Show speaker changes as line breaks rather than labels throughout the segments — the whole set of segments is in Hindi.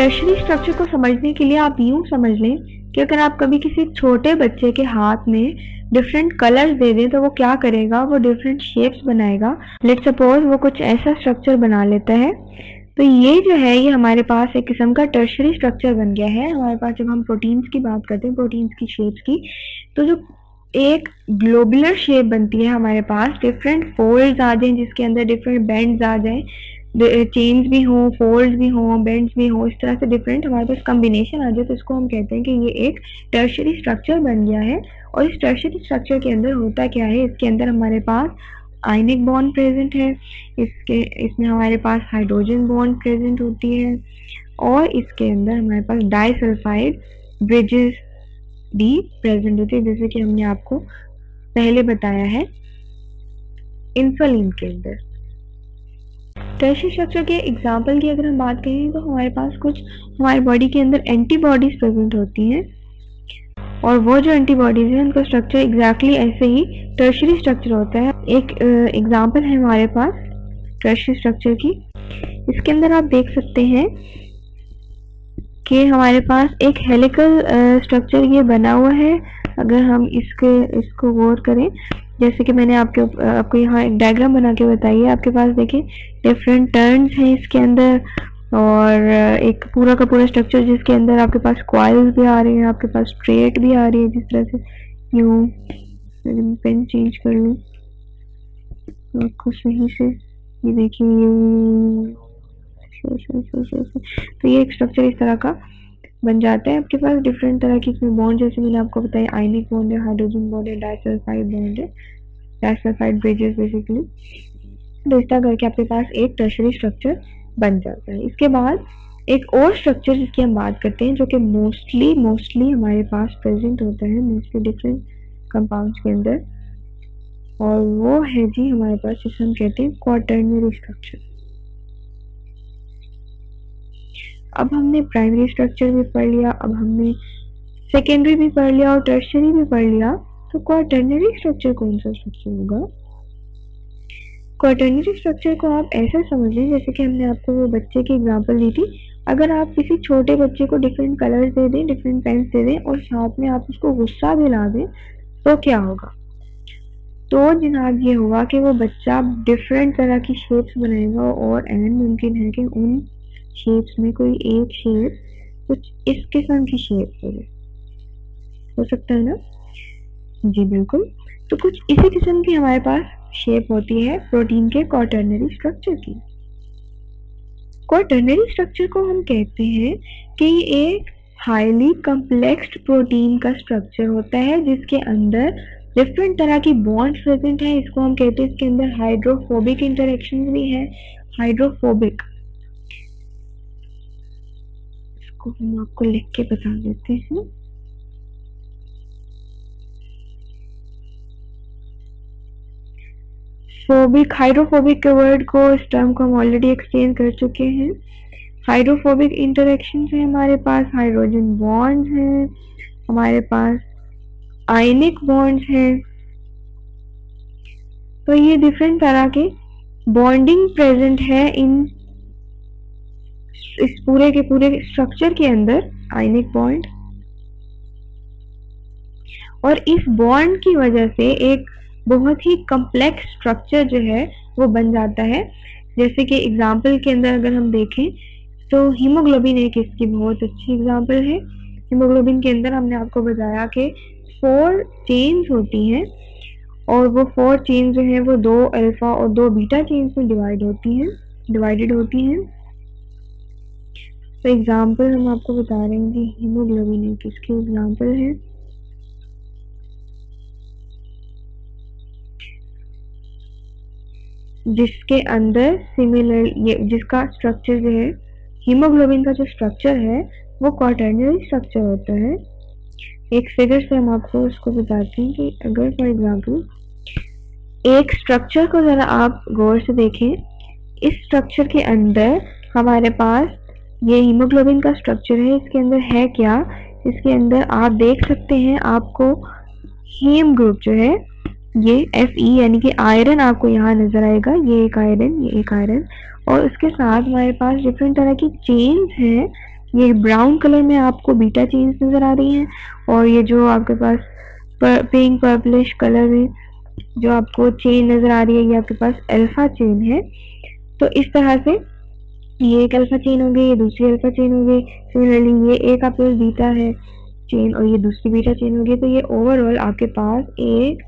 टर्शरी स्ट्रक्चर को समझने के लिए आप यूं समझ लें कि अगर आप कभी किसी छोटे बच्चे के हाथ में डिफरेंट कलर्स दे दें तो वो क्या करेगा, वो डिफरेंट शेप्स बनाएगा। लेट्स सपोज वो कुछ ऐसा स्ट्रक्चर बना लेता है, तो ये जो है ये हमारे पास एक किस्म का टर्शरी स्ट्रक्चर बन गया है। हमारे पास जब हम प्रोटीन्स की बात करते हैं, प्रोटीन्स की शेप्स की, तो जो एक ग्लोबुलर शेप बनती है हमारे पास, डिफरेंट फोल्ड्स आ जाएं जिसके अंदर डिफरेंट बेंड्स आ जाएं, चेन्स भी हो, फोल्ड्स भी हो, बेंड्स भी हो, इस तरह से डिफरेंट हमारे पास कॉम्बिनेशन आ जाए तो इसको हम कहते हैं कि ये एक टर्शरी स्ट्रक्चर बन गया है। और इस टर्शरी स्ट्रक्चर के अंदर होता क्या है, इसके अंदर हमारे पास आयनिक बॉन्ड प्रेजेंट है, इसमें हमारे पास हाइड्रोजन बॉन्ड प्रेजेंट होती है, और इसके अंदर हमारे पास डाइसल्फाइड ब्रिजेस भी प्रेजेंट होती है, जैसे कि हमने आपको पहले बताया है इंसुलिन के अंदर। टर्शरी स्ट्रक्चर के एग्जाम्पल की अगर हम बात करें तो हमारे पास कुछ हमारी बॉडी के अंदर एंटीबॉडीज प्रेजेंट होती हैं, और वो जो एंटीबॉडीज हैं उनका स्ट्रक्चर एग्जैक्टली ऐसे ही टर्शरी स्ट्रक्चर होता है। एक एग्जाम्पल है हमारे पास टर्शरी स्ट्रक्चर की, इसके अंदर आप देख सकते हैं कि हमारे पास एक हेलिकल स्ट्रक्चर ये बना हुआ है। अगर हम इसको गौर करें, जैसे कि मैंने आपको यहाँ एक डायग्राम बना के बताई है, आपके पास देखिए डिफरेंट टर्न्स हैं इसके अंदर, और एक पूरा का पूरा स्ट्रक्चर जिसके अंदर आपके पास कॉइल्स भी आ रही हैं, आपके पास स्ट्रेट भी आ रही है, जिस तरह से यूं पेन चेंज कर लूँ आपको सही से, ये देखिए तो ये एक स्ट्रक्चर इस तरह का बन जाता है। आपके पास डिफरेंट तरह की इसमें बॉन्ड, जैसे मैंने आपको बताया आयनिक बॉन्ड है, हाइड्रोजन बॉन्ड है, डाइसल्फाइड बॉन्ड है, डाइसल्फाइड ब्रिजेस बेसिकली। तो इस तरह करके आपके पास एक टर्शरी स्ट्रक्चर बन जाता है। इसके बाद एक और स्ट्रक्चर जिसकी हम बात करते हैं, जो कि मोस्टली हमारे पास प्रेजेंट होता है मोस्टली डिफरेंट कंपाउंड्स के अंदर, और वो है जी हमारे पास जिसे हम कहते हैं क्वाटर्नरी स्ट्रक्चर। अब हमने प्राइमरी स्ट्रक्चर भी पढ़ लिया, अब हमने सेकेंडरी भी पढ़ लिया और टर्शरी भी पढ़ लिया, तो क्वाटर्नरी स्ट्रक्चर कौन सा स्ट्रक्चर होगा? क्वाटर्नरी स्ट्रक्चर को आप ऐसा समझ लें जैसे कि हमने आपको वो बच्चे की एग्जांपल दी थी। अगर आप किसी छोटे बच्चे को डिफरेंट कलर्स दे दें, डिफरेंट पेन्स दे दें, और साथ में आप उसको गुस्सा दिला दें, तो क्या होगा? तो जनाब ये होगा कि वो बच्चा डिफरेंट तरह की शेप्स बनाएगा, और एंड मुमकिन है कि उन शेप्स में कोई एक शेप कुछ इस किस्म की शेप हो सकता है ना जी, बिल्कुल। तो कुछ इसी किस्म की हमारे पास शेप होती है प्रोटीन के क्वाटर्नरी स्ट्रक्चर की। क्वाटर्नरी स्ट्रक्चर को हम कहते हैं कि ये एक हाईली कॉम्प्लेक्स प्रोटीन का स्ट्रक्चर होता है जिसके अंदर डिफरेंट तरह की बॉन्ड्स प्रेजेंट है। इसको हम कहते हैं, इसके अंदर हाइड्रोफोबिक इंटरेक्शन भी है, हाइड्रोफोबिक, इसको हम आपको लिख के बता देते हैं। फोबिक, हाइड्रोफोबिक के वर्ड को, इस टर्म को हम ऑलरेडी एक्सप्लेन कर चुके हैं। हाइड्रोफोबिक इंटरेक्शन है हमारे पास, हाइड्रोजन बॉन्ड्स हैं, हमारे पास आयनिक बॉन्ड्स हैं, तो ये डिफरेंट तरह के बॉन्डिंग प्रेजेंट है इस पूरे के पूरे स्ट्रक्चर के अंदर, आयनिक बॉन्ड। और इस बॉन्ड की वजह से एक बहुत ही कॉम्प्लेक्स स्ट्रक्चर जो है वो बन जाता है। जैसे कि एग्जाम्पल के अंदर अगर हम देखें तो हीमोग्लोबिन एक इसकी बहुत अच्छी एग्जाम्पल है। हीमोग्लोबिन के अंदर हमने आपको बताया कि 4 चेन्स होती हैं, और वो 4 चेन्स जो हैं वो 2 अल्फा और 2 बीटा चेन्स में डिवाइडेड होती हैं। तो एग्जाम्पल हम आपको बता रहे हैं कि हीमोग्लोबिन एक इसकी एग्जाम्पल है। जिसके अंदर जिसका स्ट्रक्चर जो है, हीमोग्लोबिन का जो स्ट्रक्चर है वो क्वाटर्नरी स्ट्रक्चर होता है। एक फिगर से हम आपको उसको बताते हैं कि अगर फॉर एग्जाम्पल एक स्ट्रक्चर को जरा आप गौर से देखें, इस स्ट्रक्चर के अंदर हमारे पास ये हीमोग्लोबिन का स्ट्रक्चर है। इसके अंदर है क्या, इसके अंदर आप देख सकते हैं, आपको हीम ग्रुप जो है ये Fe यानी कि आयरन आपको यहाँ नजर आएगा, ये एक आयरन, और उसके साथ हमारे पास डिफरेंट तरह की चेन्स हैं ये ब्राउन कलर में आपको बीटा चेन्स नजर आ रही हैं, और ये जो आपके पास पिंक पर्पलिश कलर में जो आपको चेन नजर आ रही है, ये आपके पास अल्फा चेन है। तो इस तरह से ये एक अल्फा चेन हो गई, ये दूसरी अल्फा चेन हो गई। सिमिलरली ये एक आपके पास बीटा है चेन और ये दूसरी बीटा चेन हो गई। तो ये ओवरऑल आपके पास एक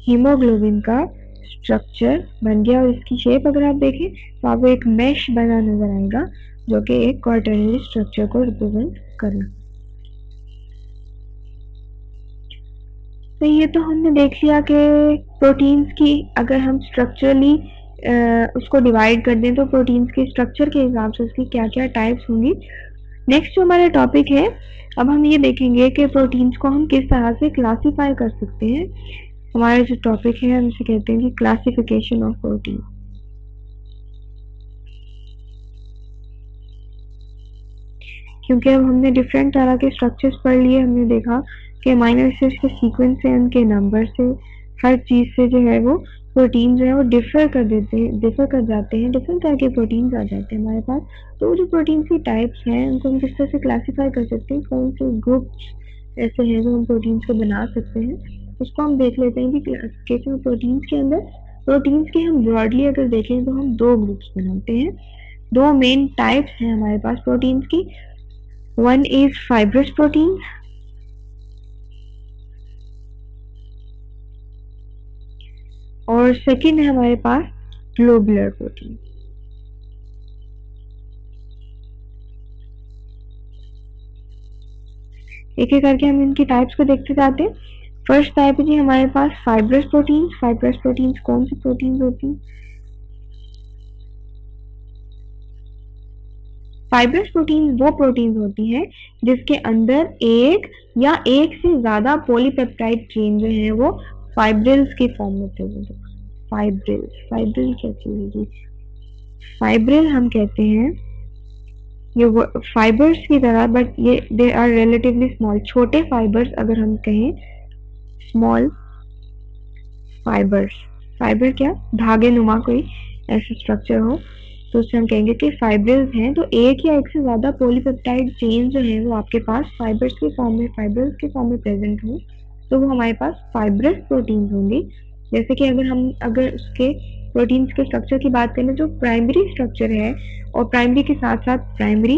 हीमोग्लोबिन का स्ट्रक्चर बन गया। और इसकी शेप अगर आप देखें तो आपको एक मैश बना नजर आएगा जो कि एक क्वार्टरनरी स्ट्रक्चर को रिप्रेजेंट करे। तो ये तो हमने देख लिया कि प्रोटीन्स की अगर हम स्ट्रक्चरली उसको डिवाइड कर दें तो प्रोटीन्स के स्ट्रक्चर के हिसाब से उसकी क्या क्या टाइप्स होंगी। नेक्स्ट जो हमारा टॉपिक है, अब हम ये देखेंगे कि प्रोटीन्स को हम किस तरह से क्लासीफाई कर सकते हैं। हमारा जो टॉपिक है हम इसे कहते हैं कि क्लासिफिकेशन ऑफ प्रोटीन। क्योंकि अब हमने डिफरेंट तरह के स्ट्रक्चर्स पढ़ लिए, हमने देखा कि अमीनो एसिड्स के सीक्वेंस से, उनके नंबर से, हर चीज़ से जो है वो प्रोटीन जो है वो डिफर कर जाते हैं, डिफरेंट तरह के प्रोटीन्स आ जाते हैं हमारे पास। तो वो जो प्रोटीन की टाइप्स हैं उनको हम किस तरह से क्लासीफाई कर सकते हैं, कौन से ग्रुप्स ऐसे हैं जो हम प्रोटीन्स को बना सकते हैं, उसको हम देख लेते हैं कि क्लासिफिकेशन ऑफ प्रोटीन्स के अंदर प्रोटीन्स के हम ब्रॉडली अगर देखें तो हम दो ग्रुप्स बनाते हैं। दो मेन टाइप्स हैं हमारे पास प्रोटीन्स की। वन इज फाइब्रस प्रोटीन और सेकेंड है हमारे पास ग्लोबुलर प्रोटीन। एक एक करके हम इनकी टाइप्स को देखते जाते हैं। फर्स्ट टाइप है जी हमारे पास फाइब्रस प्रोटीन। फाइब्रस प्रोटीन कौन सी प्रोटीन होती हैं? फाइब्रस प्रोटीन वो प्रोटीन होती हैं जिसके अंदर एक या एक से ज्यादा पॉलीपेप्टाइड चेन जो है वो फाइब्रिल्स के फॉर्म में प्रेजेंट हो। फाइब्रिल क्या चीज है? फाइब्रिल हम कहते हैं ये फाइबर्स की तरह, बट ये दे आर रिलेटिवली स्मॉल, छोटे फाइबर्स अगर हम कहें, स्मॉल फाइबर्स। फाइबर क्या? धागे नुमा कोई ऐसा स्ट्रक्चर हो तो उससे हम कहेंगे कि फाइब्रिल्स हैं। तो एक या एक से ज्यादा पॉलीपेप्टाइड चेन जो है वो आपके पास फाइब्रिल्स के फॉर्म में प्रेजेंट हो तो वो हमारे पास फाइब्रस प्रोटीन होंगी। जैसे कि अगर उसके प्रोटीन्स के स्ट्रक्चर की बात करें, जो प्राइमरी स्ट्रक्चर है और प्राइमरी के साथ साथ primary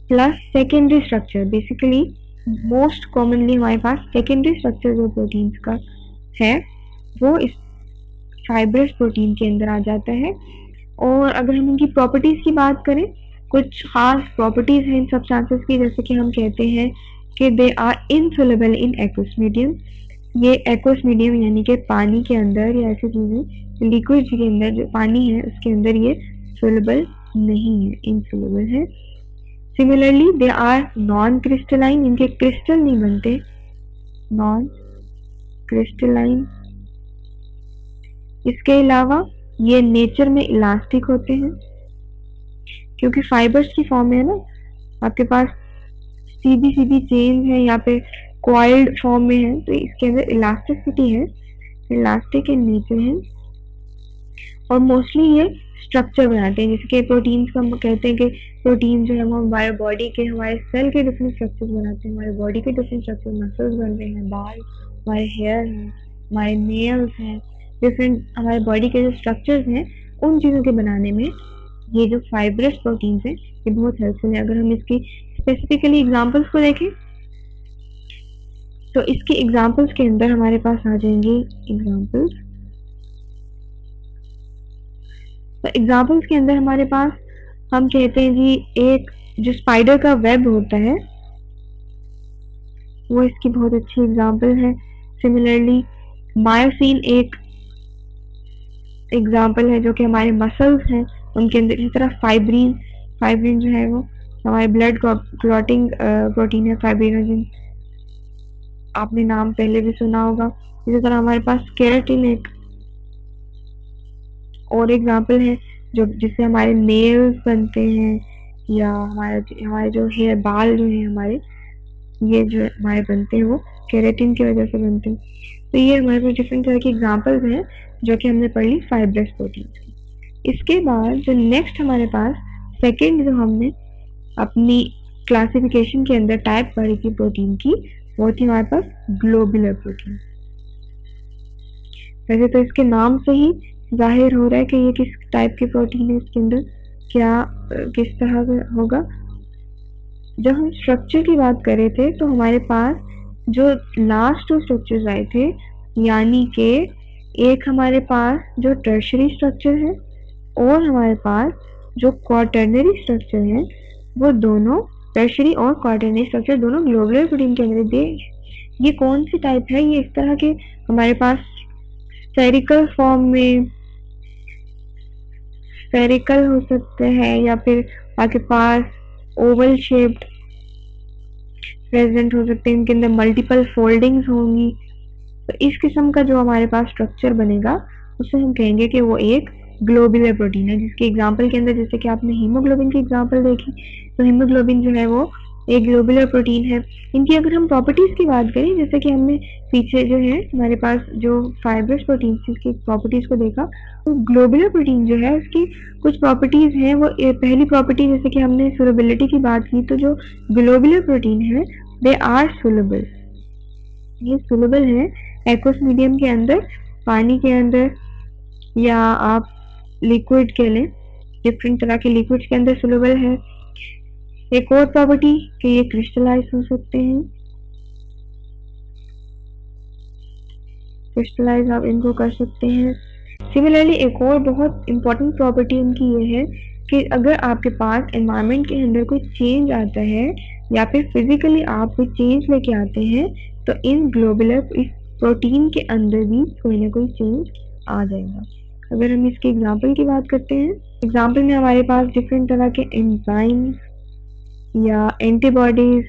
plus secondary structure, basically most commonly हमारे पास सेकेंडरी स्ट्रक्चर जो प्रोटीन्स का है वो इस फाइब्रस प्रोटीन के अंदर आ जाता है। और अगर हम इनकी प्रॉपर्टीज की बात करें, कुछ खास प्रॉपर्टीज हैं इन सब्सटेंसेस की, जैसे कि हम कहते हैं कि they are insoluble in aqueous medium. ये एक्वस मीडियम यानी कि पानी के अंदर या ऐसी चीजें लिक्विड के अंदर जो पानी है उसके अंदर ये सोल्युबल नहीं है, इनसोल्युबल है। Similarly they are non crystalline, इनके क्रिस्टल नहीं बनते, नॉन क्रिस्टलाइन। इसके अलावा ये नेचर में इलास्टिक होते हैं, क्योंकि फाइबर्स की फॉर्म में है ना, आपके पास सीधी सीधी चेन है, यहाँ पे कॉइल्ड फॉर्म में है, तो इसके अंदर इलास्टिसिटी है, इलास्टिक इन नेचर है। और मोस्टली ये स्ट्रक्चर बनाते हैं, जैसे कि प्रोटीन्स को हम कहते हैं कि प्रोटीन जो है वो हमारे बॉडी के, हमारे सेल के डिफरेंट स्ट्रक्चर्स बनाते हैं, हमारे बॉडी के डिफरेंट स्ट्रक्चर, मसल्स बन रहे हैं, बाल, हमारे हेयर हैं, हमारे नेल्स हैं, डिफरेंट हमारे बॉडी के जो स्ट्रक्चर्स हैं उन चीज़ों के बनाने में ये जो फाइब्रस प्रोटीन्स हैं ये बहुत हेल्पफुल है। अगर हम इसकी स्पेसिफिकली एग्जांपल्स को देखें तो इसके एग्जांपल्स के अंदर हमारे पास आ जाएंगे एग्जांपल्स। तो एग्जांपल्स के अंदर हमारे पास हम कहते हैं जी, एक जो स्पाइडर का वेब होता है वो इसकी बहुत अच्छी एग्जांपल है। सिमिलरली मायोसिन एक एग्जाम्पल है जो कि हमारे मसल्स हैं उनके अंदर। इसी तरह फाइब्रिन जो है वो हमारे ब्लड क्लॉटिंग प्रोटीन है, फाइब्रिनोजन, आपने नाम पहले भी सुना होगा। इसी तरह हमारे पास केराटिन एक और एग्जाम्पल है जो जिससे हमारे नेल्स बनते हैं, या हमारे जो हेयर बाल जो है हमारे, ये जो हमारे बनते हैं वो केराटिन की वजह से बनते हैं। तो ये हमारे पास डिफरेंट तरह की एग्जाम्पल्स हैं जो कि हमने पढ़ ली फाइब्रस प्रोटीन की। इसके बाद जो नेक्स्ट हमारे पास सेकेंड जो हमने अपनी क्लासिफिकेशन के अंदर टाइप पढ़ी थी प्रोटीन की, वो थी हमारे पास ग्लोबुलर प्रोटीन। वैसे तो इसके नाम से ही जाहिर हो रहा है कि ये किस टाइप की प्रोटीन है, इसके अंदर क्या किस तरह का होगा। जब हम स्ट्रक्चर की बात कर रहे थे तो हमारे पास जो लास्ट टू स्ट्रक्चर्स आए थे, यानी कि एक हमारे पास जो टर्शरी स्ट्रक्चर है और हमारे पास जो क्वाटर्नरी स्ट्रक्चर है, वो दोनों टर्शरी और क्वाटर्नरी स्ट्रक्चर दोनों ग्लोबुलर प्रोटीन के अंदर दे। ये कौन सी टाइप है? ये इस तरह के हमारे पास स्फेरिकल फॉर्म में स्फेरिकल हो सकते हैं, या फिर आपके पास ओवल शेप्ड प्रेजेंट हो सकते हैं, इनके अंदर मल्टीपल फोल्डिंग्स होंगी। तो इस किस्म का जो हमारे पास स्ट्रक्चर बनेगा उसे हम कहेंगे कि वो एक ग्लोबुलर प्रोटीन है। जिसके एग्जांपल के अंदर जैसे कि आपने हीमोग्लोबिन की एग्जांपल देखी, तो हीमोग्लोबिन जो है वो एक ग्लोबुलर प्रोटीन है। इनकी अगर हम प्रॉपर्टीज की बात करें, जैसे कि हमने पीछे जो है हमारे पास जो फाइब्रस प्रोटीन की प्रॉपर्टीज को देखा, तो ग्लोबुलर प्रोटीन जो है उसकी कुछ प्रॉपर्टीज हैं। वो पहली प्रॉपर्टी जैसे कि हमने सोलबिलिटी की बात की, तो जो ग्लोबुलर प्रोटीन है दे आर सोलेबल, ये सोलेबल है एक्वस मीडियम के अंदर, पानी के अंदर, या आप लिक्विड के लिए डिफरेंट तरह के लिक्विड्स के अंदर सोलेबल है। एक और प्रॉपर्टी कि ये क्रिस्टलाइज हो सकते हैं, क्रिस्टलाइज आप इनको कर सकते हैं। सिमिलरली एक और बहुत इंपॉर्टेंट प्रॉपर्टी इनकी ये है कि अगर आपके पास एनवायरनमेंट के अंदर कोई चेंज आता है या फिर फिजिकली आप कोई चेंज लेके आते हैं, तो इन ग्लोबुलर इस प्रोटीन के अंदर भी कोई ना कोई चेंज आ जाएगा। अगर हम इसके एग्जाम्पल की बात करते हैं, एग्जाम्पल में हमारे पास डिफरेंट तरह के एंजाइम्स या एंटीबॉडीज,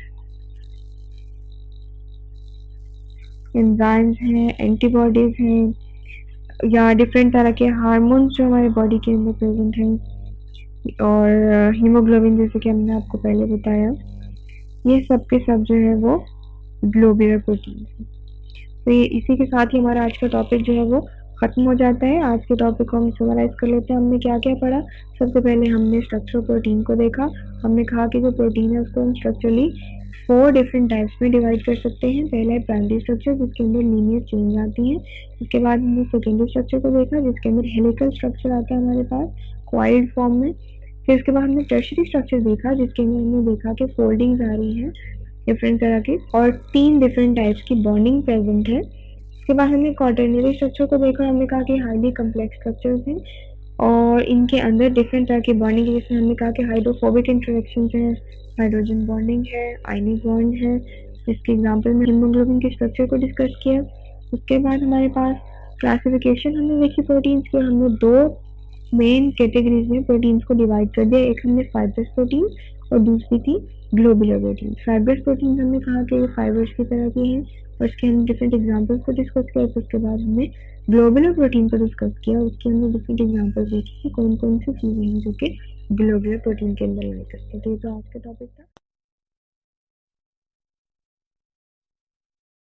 एंजाइम्स हैं, एंटीबॉडीज हैं, या डिफरेंट तरह के हार्मोन्स जो हमारे बॉडी के अंदर प्रेजेंट हैं, और हीमोग्लोबिन जैसे कि हमने आपको पहले बताया, ये सब के सब जो है वो ग्लोबुलर प्रोटीन है। तो ये इसी के साथ ही हमारा आज का टॉपिक जो है वो खत्म हो जाता है। आज के टॉपिक को हम समराइज कर लेते हैं। हमने क्या क्या पढ़ा? सबसे पहले हमने स्ट्रक्चर प्रोटीन को देखा। हमने कहा कि जो प्रोटीन है उसको हम स्ट्रक्चरली 4 डिफरेंट टाइप्स में डिवाइड कर सकते हैं। पहला है प्राइमरी स्ट्रक्चर, जिसके अंदर लीनियर चेंज आती है। उसके बाद हमने सेकेंडरी स्ट्रक्चर को देखा, जिसके अंदर हेलिकल स्ट्रक्चर आता है हमारे पास कॉइल्ड फॉर्म में। फिर उसके बाद हमने टर्शरी स्ट्रक्चर देखा, जिसके अंदर हमने देखा कि फोल्डिंग्स आ रही हैं डिफरेंट तरह की, और 3 डिफरेंट टाइप्स की बॉन्डिंग प्रेजेंट है। उसके बाद हमने क्वाटर्नरी स्ट्रक्चर को देखा। हमने कहा कि हाईली कम्प्लेक्स स्ट्रक्चर्स हैं और इनके अंदर डिफरेंट तरह की बॉन्डिंग, जैसे हमने कहा कि हाइड्रोफोबिक इंटरेक्शन है, हाइड्रोजन बॉन्डिंग है, आयनिक बॉन्ड है। इसके एग्जांपल में हीमोग्लोबिन के स्ट्रक्चर को डिस्कस किया। उसके बाद हमारे पास क्लासिफिकेशन हमने देखी प्रोटीन्स की, और हमने 2 मेन कैटेगरीज में प्रोटीन्स को डिवाइड कर दिया। एक हमने फाइब्रस प्रोटीन और दूसरी थी ग्लोबुलर प्रोटीन। फाइब्रस प्रोटीन हमने कहा कि ये फाइबर्स की तरह की हैं, और इसके हमने डिफरेंट एग्जांपल्स को डिस्कस किया। फिर उसके बाद हमने ग्लोबुलर प्रोटीन को डिस्कस किया, उसके हमने डिफरेंट एग्जांपल्स देखे कि कौन कौन सी चीज़ें हैं जो कि ग्लोबुलर प्रोटीन के अंदर लाई करते हैं। तो ये तो आज का टॉपिक था।